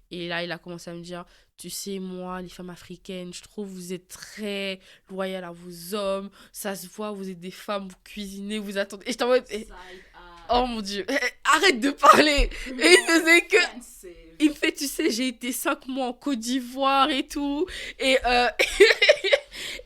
Et là, il a commencé à me dire, tu sais, moi, les femmes africaines, je trouve que vous êtes très loyales à vos hommes. Ça se voit, vous êtes des femmes, vous cuisinez, vous attendez. Et je t'en mode, oh mon Dieu, arrête de parler. Et il faisait que... Il me fait, tu sais, j'ai été 5 mois en Côte d'Ivoire et tout. Et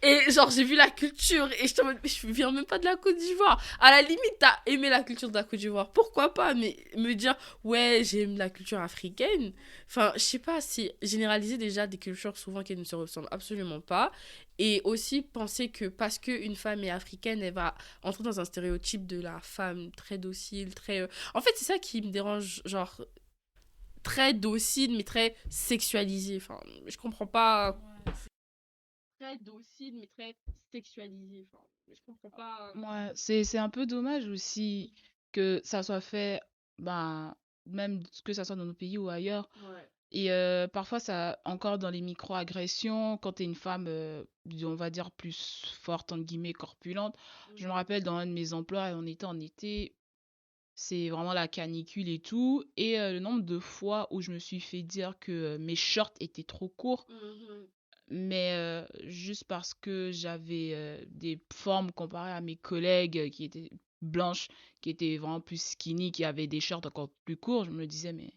et genre, j'ai vu la culture et je, mais je viens même pas de la Côte d'Ivoire. À la limite, t'as aimé la culture de la Côte d'Ivoire. Pourquoi pas? Mais me dire, ouais, j'aime la culture africaine. Enfin, je sais pas, si généraliser déjà des cultures souvent qui ne se ressemblent absolument pas. Et aussi penser que parce qu'une femme est africaine, elle va entrer dans un stéréotype de la femme très docile, très... En fait, c'est ça qui me dérange, genre, très docile, mais très sexualisé. Enfin, je comprends pas. Très docile, mais très sexualisé. Enfin, je comprends pas. Ouais, c'est un peu dommage aussi que ça soit fait, ben, même que ça soit dans nos pays ou ailleurs. Ouais. Et parfois, ça, encore dans les micro-agressions, quand t'es une femme, on va dire, plus forte, entre guillemets, corpulente. Je me rappelle dans un de mes emplois, on était en été, c'est vraiment la canicule et tout. Et le nombre de fois où je me suis fait dire que mes shorts étaient trop courts, Mhm. mais juste parce que j'avais des formes comparées à mes collègues qui étaient blanches, qui étaient vraiment plus skinny, qui avaient des shorts encore plus courts, je me disais, mais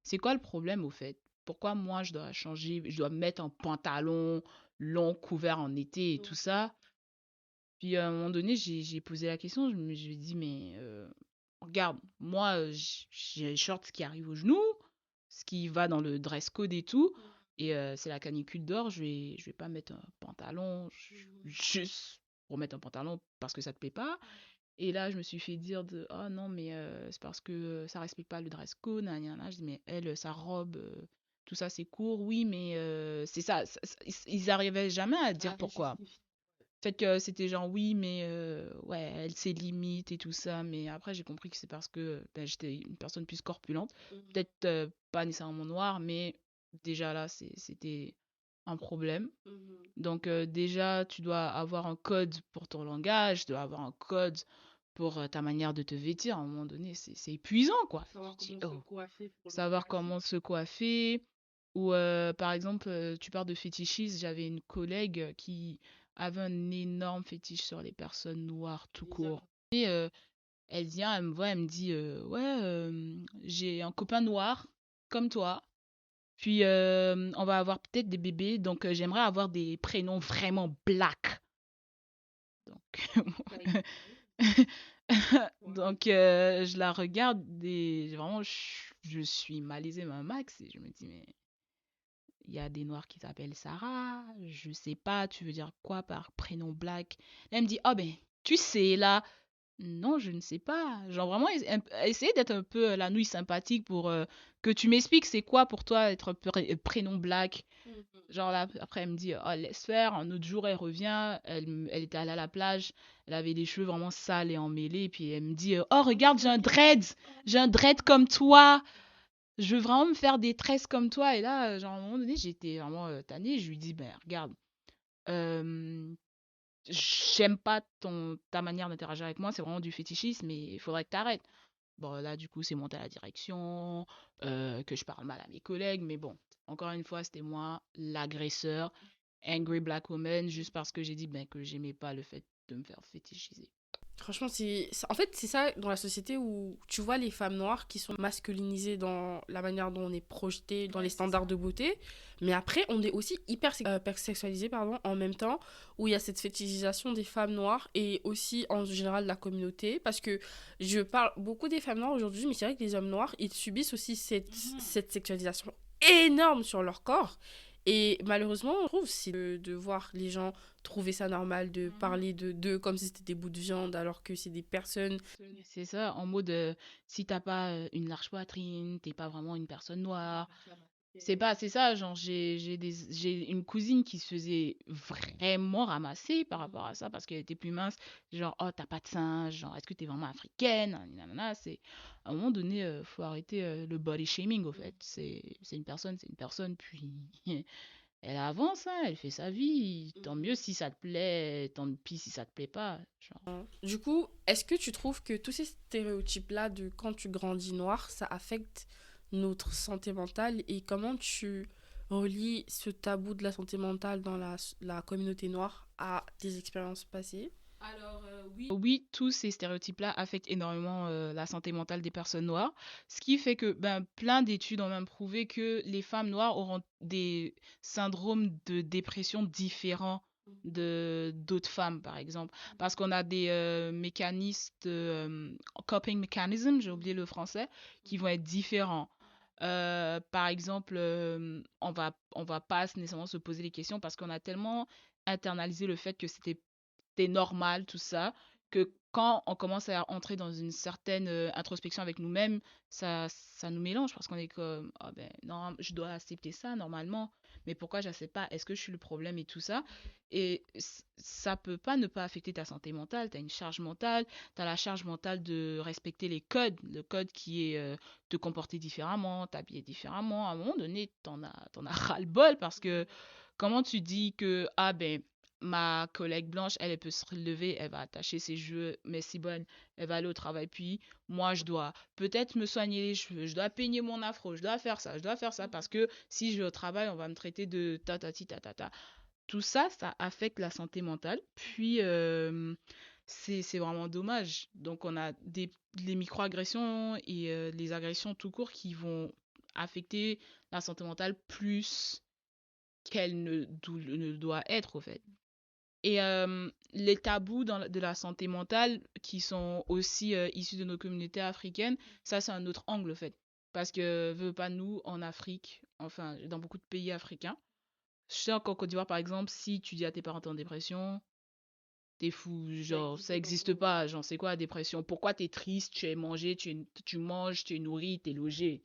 c'est quoi le problème au fait? Pourquoi moi je dois changer, je dois mettre un pantalon long couvert en été et tout Mhm. ça? Puis à un moment donné, j'ai posé la question, je me dis, mais regarde, moi j'ai les shorts qui arrivent aux genoux, ce qui va dans le dress code et tout, et c'est la canicule dehors, je vais pas mettre un pantalon juste pour mettre un pantalon parce que ça te plaît pas. Et là, je me suis fait dire de, oh non, mais c'est parce que ça respecte pas le dress code, nan, nan, nan. Je dis, mais elle, sa robe, tout ça c'est court, oui, mais c'est ça, ils arrivaient jamais à dire pourquoi. Fait que c'était genre oui, mais ouais, elle ses limites et tout ça. Mais après, j'ai compris que c'est parce que ben, j'étais une personne plus corpulente. Mhm. Peut-être pas nécessairement noire, mais déjà là, c'était un problème. Mhm. Donc déjà, tu dois avoir un code pour ton langage, tu dois avoir un code pour ta manière de te vêtir. À un moment donné, c'est épuisant, quoi. Savoir Tu dis, comment se oh, coiffer pour le savoir mariage. comment se coiffer. Ou par exemple, tu parles de fétichisme. J'avais une collègue qui avait un énorme fétiche sur les personnes noires tout Les court. hommes. Elle vient, elle me voit, elle me dit ouais, j'ai un copain noir comme toi. Puis on va avoir peut-être des bébés, donc j'aimerais avoir des prénoms vraiment black. Donc, donc je la regarde et vraiment, je suis malaisée ma max et je me dis, mais il y a des noirs qui s'appellent Sarah, je sais pas, tu veux dire quoi par prénom black? Elle me dit, oh ben, tu sais, là, non, je ne sais pas. Genre vraiment, essayer d'être un peu la nouille sympathique pour que tu m'expliques c'est quoi pour toi être prénom black. Genre là, après, elle me dit, oh, laisse faire. Un autre jour, elle revient. Elle était allée à la plage. Elle avait les cheveux vraiment sales et emmêlés. Et puis elle me dit, oh, regarde, j'ai un dread. J'ai un dread comme toi. Je veux vraiment me faire des tresses comme toi. Et là, genre, à un moment donné, j'étais vraiment tannée. Je lui dis, ben, regarde, euh, j'aime pas ta manière d'interagir avec moi. C'est vraiment du fétichisme, mais il faudrait que t'arrêtes. Bon, là, du coup, c'est monté à la direction, que je parle mal à mes collègues, mais bon, encore une fois, c'était moi, l'agresseur, angry black woman, juste parce que j'ai dit ben, que j'aimais pas le fait de me faire fétichiser. Franchement, en fait, c'est ça dans la société où tu vois les femmes noires qui sont masculinisées dans la manière dont on est projeté, dans les standards de beauté. Mais après, on est aussi hyper sexualisé, pardon, en même temps, où il y a cette fétichisation des femmes noires et aussi en général de la communauté. Parce que je parle beaucoup des femmes noires aujourd'hui, mais c'est vrai que les hommes noirs, ils subissent aussi cette sexualisation énorme sur leur corps. Et malheureusement, on trouve, c'est de voir les gens trouver ça normal de parler de d'eux comme si c'était des bouts de viande alors que c'est des personnes. C'est ça, en mode, si t'as pas une large poitrine, t'es pas vraiment une personne noire. C'est ça, genre, j'ai une cousine qui se faisait vraiment ramasser par rapport à ça parce qu'elle était plus mince. Genre, oh, t'as pas de sein, genre, est-ce que t'es vraiment africaine? Nanana, à un moment donné, faut arrêter le body shaming, au fait. C'est une personne, puis elle avance, hein, elle fait sa vie. Tant mieux si ça te plaît, tant pis si ça te plaît pas. Genre. Du coup, est-ce que tu trouves que tous ces stéréotypes-là de quand tu grandis noir, ça affecte notre santé mentale et comment tu relis ce tabou de la santé mentale dans la communauté noire à tes expériences passées? Alors, oui. Oui, tous ces stéréotypes-là affectent énormément la santé mentale des personnes noires, ce qui fait que ben, plein d'études ont même prouvé que les femmes noires auront des syndromes de dépression différents de d'autres femmes, par exemple, parce qu'on a des mécanismes, coping mechanisms, j'ai oublié le français, qui vont être différents. Par exemple, on va pas nécessairement se poser les questions parce qu'on a tellement internalisé le fait que c'était normal, tout ça, que quand on commence à entrer dans une certaine introspection avec nous-mêmes, ça nous mélange parce qu'on est comme, ah ben non, je dois accepter ça normalement, mais pourquoi j'accepte pas? Est-ce que je suis le problème et tout ça? Et ça peut pas ne pas affecter ta santé mentale, tu as une charge mentale, tu as la charge mentale de respecter les codes, le code qui est te comporter différemment, t'habiller différemment. À un moment donné, t'en as ras-le-bol parce que comment tu dis que, ah ben, ma collègue blanche, elle peut se relever, elle va attacher ses cheveux, mais si bonne, elle va aller au travail. Puis moi, je dois peut-être me soigner les cheveux, je dois peigner mon afro, je dois faire ça, parce que si je vais au travail, on va me traiter de tatati tatata. Tout ça, ça affecte la santé mentale. Puis, c'est vraiment dommage. Donc, on a les microagressions et les agressions tout court qui vont affecter la santé mentale plus qu'elle ne doit être, au fait. Et les tabous de la santé mentale qui sont aussi issus de nos communautés africaines, ça c'est un autre angle en fait. Parce que, veut pas nous, en Afrique, enfin dans beaucoup de pays africains, je sais qu'en Côte d'Ivoire par exemple, si tu dis à tes parents t'es en dépression, t'es fou, genre ça existe pas, genre c'est quoi la dépression? Pourquoi t'es triste? Tu es mangé, tu manges, tu es nourri, t'es logé.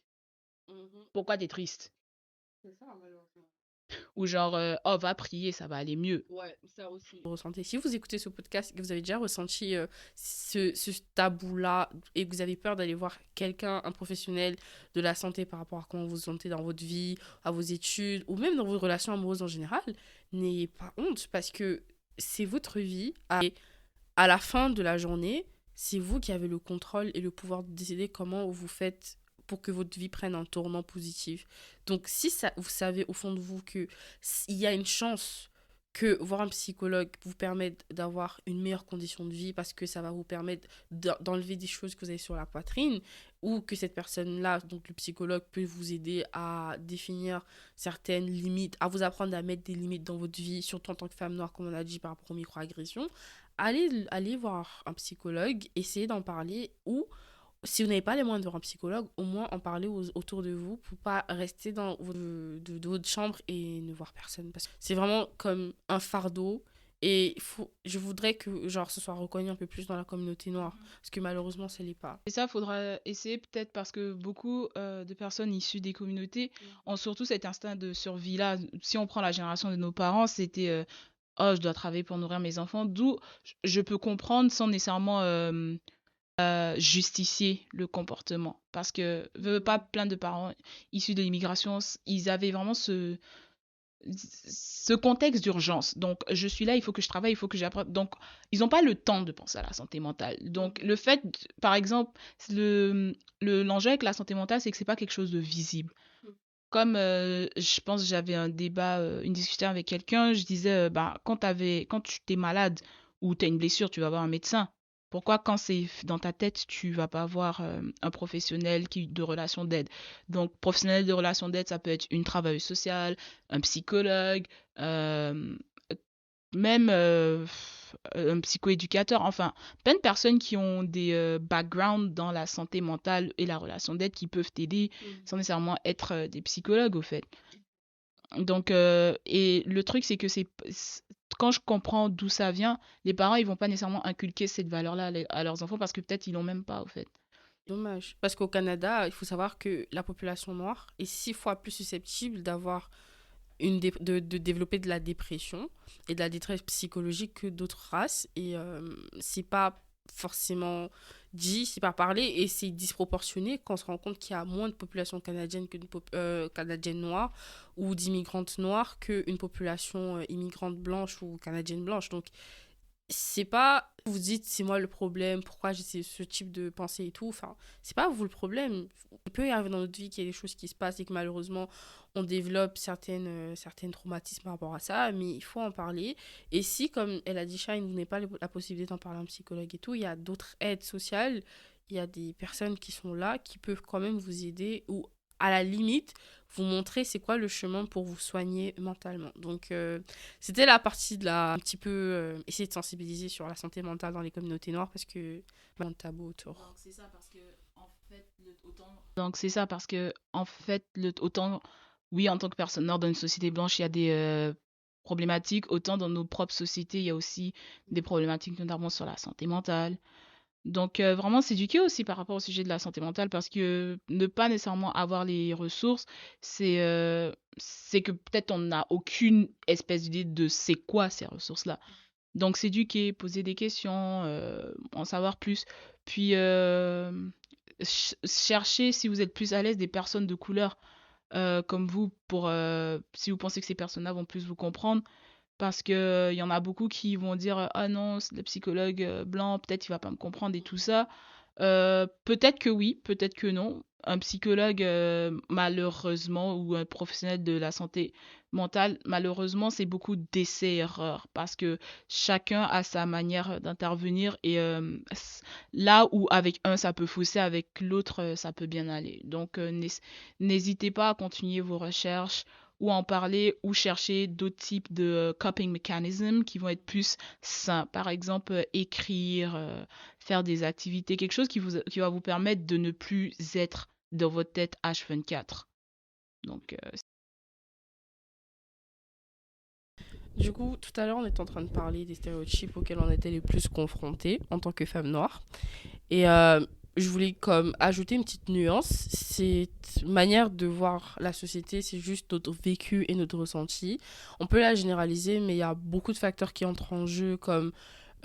Pourquoi t'es triste? Ou genre, oh va prier, ça va aller mieux. Vous ressentez. Si vous écoutez ce podcast et que vous avez déjà ressenti ce tabou-là et que vous avez peur d'aller voir quelqu'un, un professionnel de la santé par rapport à comment vous vous sentez dans votre vie, à vos études ou même dans vos relations amoureuses en général, n'ayez pas honte parce que c'est votre vie. Et à la fin de la journée, c'est vous qui avez le contrôle et le pouvoir de décider comment vous faites pour que votre vie prenne un tournant positif. Donc si ça, vous savez au fond de vous qu'il y a une chance que voir un psychologue vous permette d'avoir une meilleure condition de vie parce que ça va vous permettre d'enlever des choses que vous avez sur la poitrine, ou que cette personne-là, donc le psychologue, peut vous aider à définir certaines limites, à vous apprendre à mettre des limites dans votre vie, surtout en tant que femme noire, comme on a dit, par rapport aux microagressions, allez voir un psychologue, essayez d'en parler, ou si vous n'avez pas les moyens de voir un psychologue, au moins en parler autour de vous pour pas rester dans de votre chambre et ne voir personne. Parce que c'est vraiment comme un fardeau. Et je voudrais que genre, ce soit reconnu un peu plus dans la communauté noire. Parce que malheureusement, ça l'est pas. Et ça, faudra essayer peut-être parce que beaucoup de personnes issues des communautés ont surtout cet instinct de survie-là. Si on prend la génération de nos parents, c'était oh, je dois travailler pour nourrir mes enfants. D'où je peux comprendre sans nécessairement justifier le comportement. Parce que, pas plein de parents issus de l'immigration, ils avaient vraiment ce contexte d'urgence. Donc, je suis là, il faut que je travaille, il faut que j'apprenne. Donc, ils n'ont pas le temps de penser à la santé mentale. Donc, le fait, par exemple, l'enjeu avec la santé mentale, c'est que c'est pas quelque chose de visible. Comme je pense que j'avais un débat, une discussion avec quelqu'un, je disais, bah, quand tu t'es malade ou tu as une blessure, tu vas voir un médecin. Pourquoi quand c'est dans ta tête, tu vas pas voir un professionnel de relation d'aide? Donc, professionnel de relation d'aide, ça peut être une travailleuse sociale, un psychologue, euh, même un psychoéducateur, enfin, plein de personnes qui ont des backgrounds dans la santé mentale et la relation d'aide qui peuvent t'aider sans nécessairement être des psychologues, au fait. Donc, et le truc, c'est que quand je comprends d'où ça vient, les parents, ils vont pas nécessairement inculquer cette valeur-là à leurs enfants parce que peut-être ils l'ont même pas, au fait. Dommage. Parce qu'au Canada, il faut savoir que la population noire est 6 fois plus susceptible d'avoir de développer de la dépression et de la détresse psychologique que d'autres races. Et c'est pas forcément dit, c'est pas parlé, et c'est disproportionné quand on se rend compte qu'il y a moins de population canadienne canadienne noire ou d'immigrantes noires qu'une population immigrante blanche ou canadienne blanche. Donc c'est pas vous dites c'est moi le problème, pourquoi j'ai ce type de pensée et tout, enfin c'est pas vous le problème. Il peut y arriver dans notre vie qu'il y ait des choses qui se passent et que malheureusement on développe certains traumatismes par rapport à ça, mais il faut en parler. Et si, comme elle a dit, Shine, vous n'avez pas la possibilité d'en parler à un psychologue et tout, il y a d'autres aides sociales, il y a des personnes qui sont là qui peuvent quand même vous aider, ou à la limite vous montrer c'est quoi le chemin pour vous soigner mentalement. Donc c'était la partie de la un petit peu essayer de sensibiliser sur la santé mentale dans les communautés noires parce que bah, un tabou autour. Donc c'est ça parce que en fait Donc c'est ça parce que en fait autant oui en tant que personne noire dans une société blanche il y a des problématiques, autant dans nos propres sociétés il y a aussi des problématiques notamment sur la santé mentale. Donc vraiment s'éduquer aussi par rapport au sujet de la santé mentale parce que ne pas nécessairement avoir les ressources, c'est que peut-être on n'a aucune espèce d'idée de c'est quoi ces ressources-là. Donc s'éduquer, poser des questions, en savoir plus, puis chercher si vous êtes plus à l'aise des personnes de couleur comme vous pour si vous pensez que ces personnes-là vont plus vous comprendre parce que il y en a beaucoup qui vont dire ah non, c'est le psychologue blanc, peut-être il va pas me comprendre et tout ça. Peut-être que oui, peut-être que non. Un psychologue, malheureusement, ou un professionnel de la santé mentale, malheureusement, c'est beaucoup d'essais-erreurs parce que chacun a sa manière d'intervenir et là où avec un ça peut fausser, avec l'autre ça peut bien aller. Donc n'hésitez pas à continuer vos recherches ou en parler ou chercher d'autres types de coping mechanisms qui vont être plus sains. Par exemple, écrire, faire des activités, quelque chose qui va vous permettre de ne plus être dans votre tête H24. Donc, Du coup, tout à l'heure, on était en train de parler des stéréotypes auxquels on était les plus confrontés en tant que femme noire. Et je voulais comme ajouter une petite nuance. Cette manière de voir la société, c'est juste notre vécu et notre ressenti. On peut la généraliser, mais il y a beaucoup de facteurs qui entrent en jeu, comme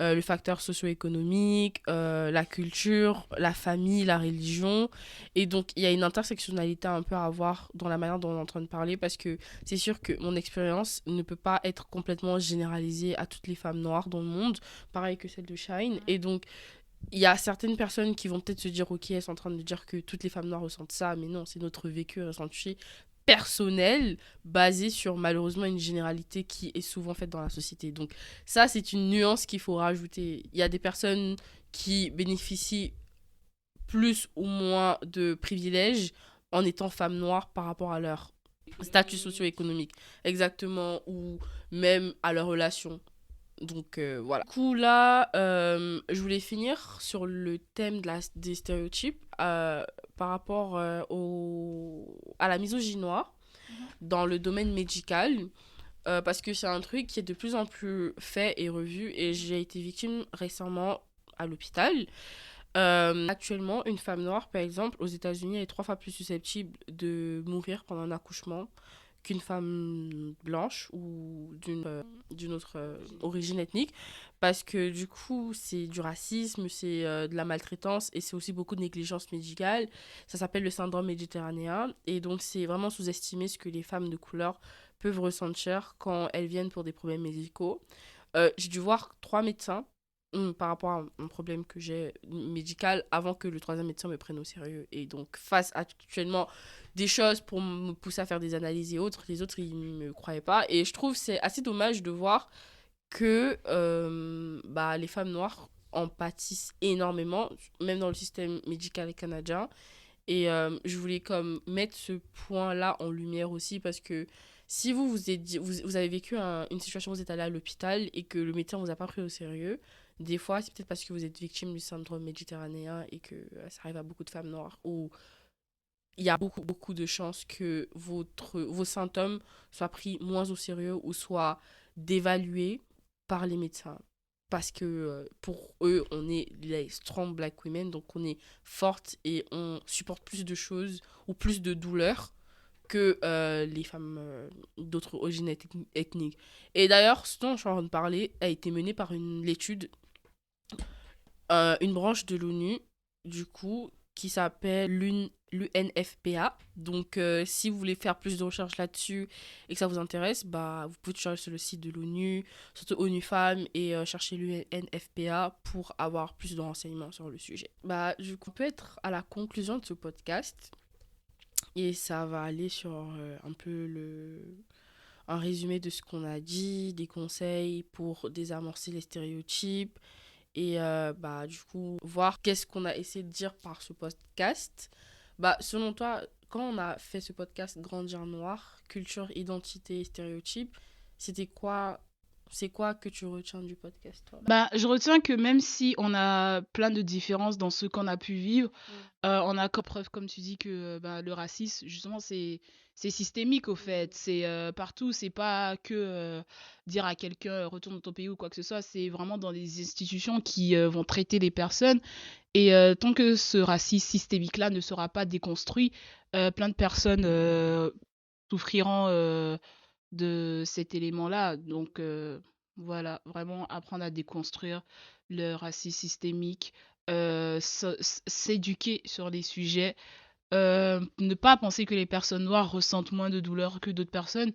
le facteur socio-économique, la culture, la famille, la religion. Et donc, il y a une intersectionnalité un peu à avoir dans la manière dont on est en train de parler, parce que c'est sûr que mon expérience ne peut pas être complètement généralisée à toutes les femmes noires dans le monde, pareil que celle de Shine. Et donc, il y a certaines personnes qui vont peut-être se dire, ok, elles sont en train de dire que toutes les femmes noires ressentent ça, mais non, c'est notre vécu ressenti personnel basé sur malheureusement une généralité qui est souvent faite dans la société. Donc ça, c'est une nuance qu'il faut rajouter. Il y a des personnes qui bénéficient plus ou moins de privilèges en étant femmes noires par rapport à leur statut socio-économique. Exactement, ou même à leur relation. Donc voilà. Du coup là, je voulais finir sur le thème des stéréotypes par rapport à la misogynie noire dans le domaine médical. Parce que c'est un truc qui est de plus en plus fait et revu et j'ai été victime récemment à l'hôpital. Actuellement, une femme noire, par exemple, aux États-Unis est 3 fois plus susceptible de mourir pendant un accouchement qu'une femme blanche ou d'une autre origine ethnique. Parce que du coup, c'est du racisme, c'est de la maltraitance et c'est aussi beaucoup de négligence médicale. Ça s'appelle le syndrome méditerranéen. Et donc, c'est vraiment sous-estimé ce que les femmes de couleur peuvent ressentir quand elles viennent pour des problèmes médicaux. J'ai dû voir 3 médecins par rapport à un problème que j'ai médical avant que le troisième médecin me prenne au sérieux. Et donc, face à actuellement des choses pour me pousser à faire des analyses et autres, les autres, ils ne me croyaient pas. Et je trouve c'est assez dommage de voir que les femmes noires en pâtissent énormément, même dans le système médical canadien. Et je voulais comme mettre ce point-là en lumière aussi parce que si vous avez vécu une situation où vous êtes allé à l'hôpital et que le médecin ne vous a pas pris au sérieux, des fois, c'est peut-être parce que vous êtes victime du syndrome méditerranéen et que ça arrive à beaucoup de femmes noires où il y a beaucoup, beaucoup de chances que vos symptômes soient pris moins au sérieux ou soient dévalués par les médecins. Parce que pour eux, on est les strong black women, donc on est fortes et on supporte plus de choses ou plus de douleurs que les femmes d'autres origines ethniques. Et d'ailleurs, ce dont je suis en train de parler a été mené par l'étude, une branche de l'ONU, du coup, qui s'appelle l'UNFPA. Donc, si vous voulez faire plus de recherches là-dessus et que ça vous intéresse, vous pouvez chercher sur le site de l'ONU, surtout ONU Femmes, et chercher l'UNFPA pour avoir plus de renseignements sur le sujet. Du coup, on peut être à la conclusion de ce podcast et ça va aller sur un peu un résumé de ce qu'on a dit, des conseils pour désamorcer les stéréotypes et du coup voir qu'est-ce qu'on a essayé de dire par ce podcast. Selon toi, quand on a fait ce podcast Grandir Noir, culture, identité, stéréotypes, c'est quoi que tu retiens du podcast, toi? Je retiens que même si on a plein de différences dans ce qu'on a pu vivre, on a comme preuve, comme tu dis, que le racisme, justement, c'est systémique au fait. C'est partout. C'est pas que dire à quelqu'un retourne dans ton pays ou quoi que ce soit. C'est vraiment dans les institutions qui vont traiter les personnes. Et tant que ce racisme systémique-là ne sera pas déconstruit, plein de personnes souffriront de cet élément-là. Donc voilà, vraiment apprendre à déconstruire le racisme systémique, s'éduquer sur les sujets, ne pas penser que les personnes noires ressentent moins de douleur que d'autres personnes,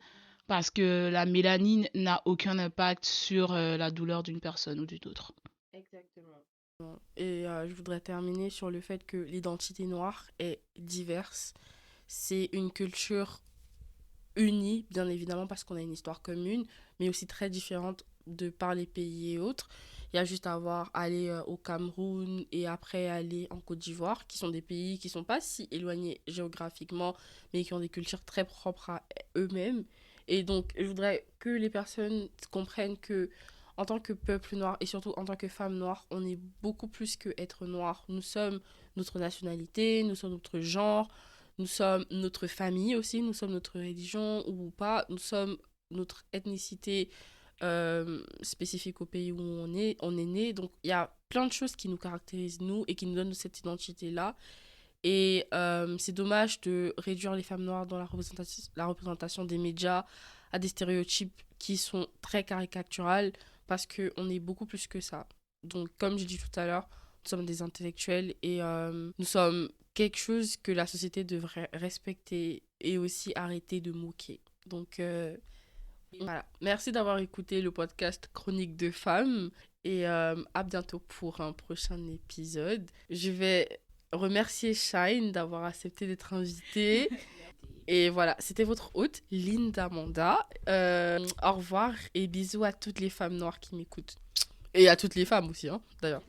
parce que la mélanine n'a aucun impact sur la douleur d'une personne ou d'une autre. Exactement. Et je voudrais terminer sur le fait que l'identité noire est diverse. C'est une culture unie, bien évidemment, parce qu'on a une histoire commune, mais aussi très différente de par les pays et autres. Il y a juste à aller au Cameroun et après aller en Côte d'Ivoire, qui sont des pays qui sont pas si éloignés géographiquement, mais qui ont des cultures très propres à eux-mêmes. Et donc, je voudrais que les personnes comprennent que en tant que peuple noir et surtout en tant que femme noire, on est beaucoup plus que être noir. Nous sommes notre nationalité, nous sommes notre genre, nous sommes notre famille aussi, nous sommes notre religion ou pas, nous sommes notre ethnicité spécifique au pays où on est né. Donc il y a plein de choses qui nous caractérisent, nous, et qui nous donnent cette identité-là. Et c'est dommage de réduire les femmes noires dans la représentation des médias à des stéréotypes qui sont très caricaturales parce qu'on est beaucoup plus que ça. Donc, comme j'ai dit tout à l'heure, nous sommes des intellectuels et nous sommes quelque chose que la société devrait respecter et aussi arrêter de moquer. Donc, voilà. Merci d'avoir écouté le podcast Chronique de femmes et à bientôt pour un prochain épisode. Je vais remercier Shine d'avoir accepté d'être invitée. Et voilà, c'était votre hôte, Linda Manda. Au revoir et bisous à toutes les femmes noires qui m'écoutent. Et à toutes les femmes aussi, hein, d'ailleurs.